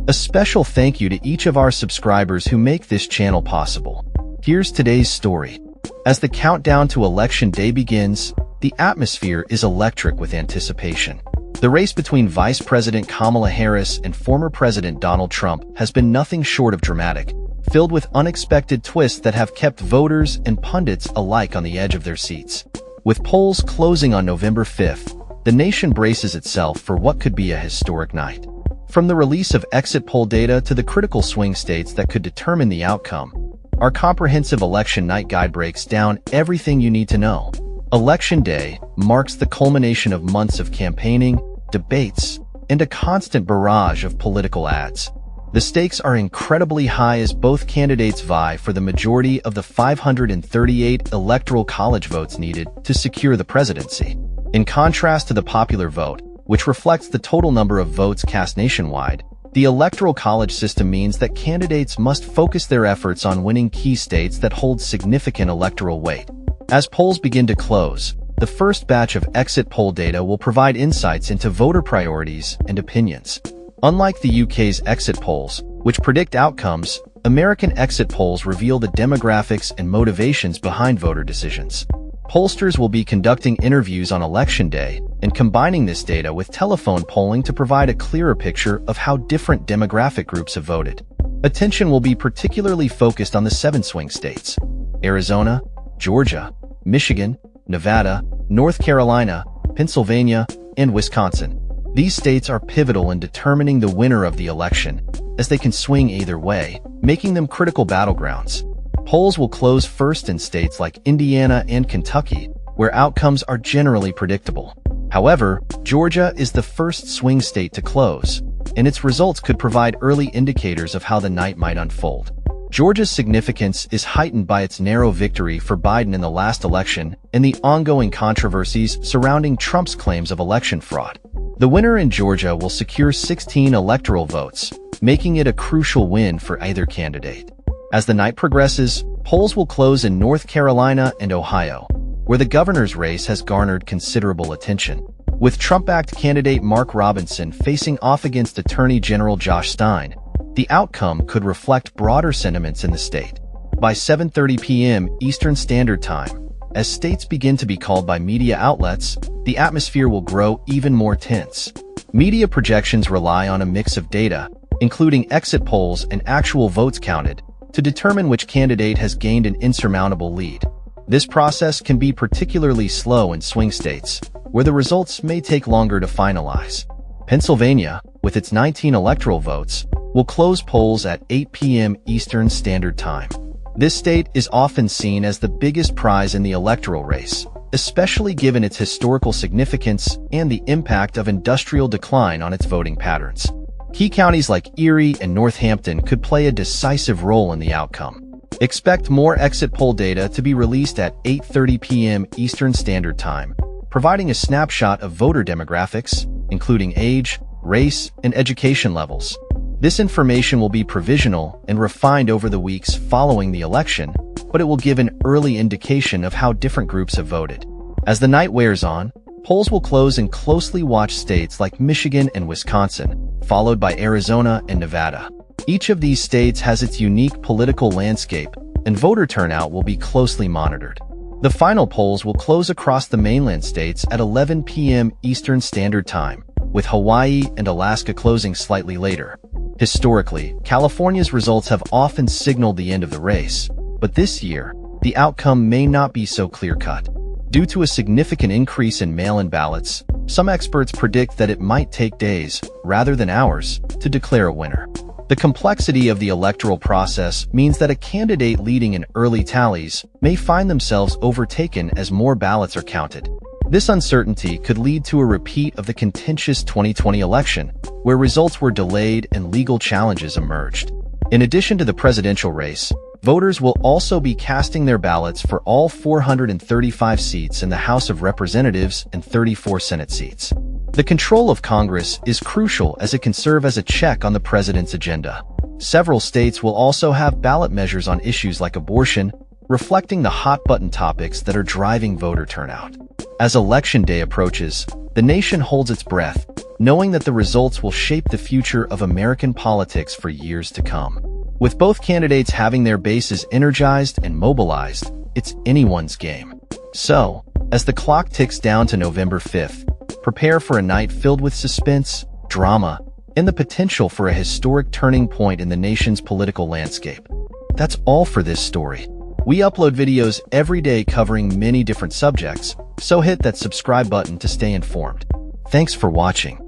A special thank you to each of our subscribers who make this channel possible. Here's today's story. As the countdown to Election Day begins, the atmosphere is electric with anticipation. The race between Vice President Kamala Harris and former President Donald Trump has been nothing short of dramatic, filled with unexpected twists that have kept voters and pundits alike on the edge of their seats. With polls closing on November 5th, the nation braces itself for what could be a historic night. From the release of exit poll data to the critical swing states that could determine the outcome, our comprehensive election night guide breaks down everything you need to know. Election Day marks the culmination of months of campaigning, debates, and a constant barrage of political ads. The stakes are incredibly high as both candidates vie for the majority of the 538 electoral college votes needed to secure the presidency. In contrast to the popular vote, which reflects the total number of votes cast nationwide, the electoral college system means that candidates must focus their efforts on winning key states that hold significant electoral weight. As polls begin to close, the first batch of exit poll data will provide insights into voter priorities and opinions. Unlike the UK's exit polls, which predict outcomes, American exit polls reveal the demographics and motivations behind voter decisions. Pollsters will be conducting interviews on Election Day and combining this data with telephone polling to provide a clearer picture of how different demographic groups have voted. Attention will be particularly focused on the 7 swing states: Arizona, Georgia, Michigan, Nevada, North Carolina, Pennsylvania, and Wisconsin. These states are pivotal in determining the winner of the election, as they can swing either way, making them critical battlegrounds. Polls will close first in states like Indiana and Kentucky, where outcomes are generally predictable. However, Georgia is the first swing state to close, and its results could provide early indicators of how the night might unfold. Georgia's significance is heightened by its narrow victory for Biden in the last election and the ongoing controversies surrounding Trump's claims of election fraud. The winner in Georgia will secure 16 electoral votes, making it a crucial win for either candidate. As the night progresses, polls will close in North Carolina and Ohio, where the governor's race has garnered considerable attention. With Trump-backed candidate Mark Robinson facing off against Attorney General Josh Stein, the outcome could reflect broader sentiments in the state. By 7:30 p.m. Eastern Standard Time, as states begin to be called by media outlets, the atmosphere will grow even more tense. Media projections rely on a mix of data, including exit polls and actual votes counted, to determine which candidate has gained an insurmountable lead. This process can be particularly slow in swing states, where the results may take longer to finalize. Pennsylvania, with its 19 electoral votes, will close polls at 8 p.m. Eastern Standard Time. This state is often seen as the biggest prize in the electoral race, especially given its historical significance and the impact of industrial decline on its voting patterns. Key counties like Erie and Northampton could play a decisive role in the outcome. Expect more exit poll data to be released at 8:30 p.m. Eastern Standard Time, providing a snapshot of voter demographics, including age, race, and education levels. This information will be provisional and refined over the weeks following the election, but it will give an early indication of how different groups have voted. As the night wears on, polls will close in closely watched states like Michigan and Wisconsin, followed by Arizona and Nevada. Each of these states has its unique political landscape, and voter turnout will be closely monitored. The final polls will close across the mainland states at 11 p.m. Eastern Standard Time, with Hawaii and Alaska closing slightly later. Historically, California's results have often signaled the end of the race, but this year, the outcome may not be so clear-cut. Due to a significant increase in mail-in ballots, some experts predict that it might take days, rather than hours, to declare a winner. The complexity of the electoral process means that a candidate leading in early tallies may find themselves overtaken as more ballots are counted. This uncertainty could lead to a repeat of the contentious 2020 election, where results were delayed and legal challenges emerged. In addition to the presidential race, voters will also be casting their ballots for all 435 seats in the House of Representatives and 34 Senate seats. The control of Congress is crucial as it can serve as a check on the president's agenda. Several states will also have ballot measures on issues like abortion, reflecting the hot-button topics that are driving voter turnout. As Election Day approaches, the nation holds its breath, knowing that the results will shape the future of American politics for years to come. With both candidates having their bases energized and mobilized, it's anyone's game. So, as the clock ticks down to November 5th, prepare for a night filled with suspense, drama, and the potential for a historic turning point in the nation's political landscape. That's all for this story. We upload videos every day covering many different subjects, so hit that subscribe button to stay informed. Thanks for watching.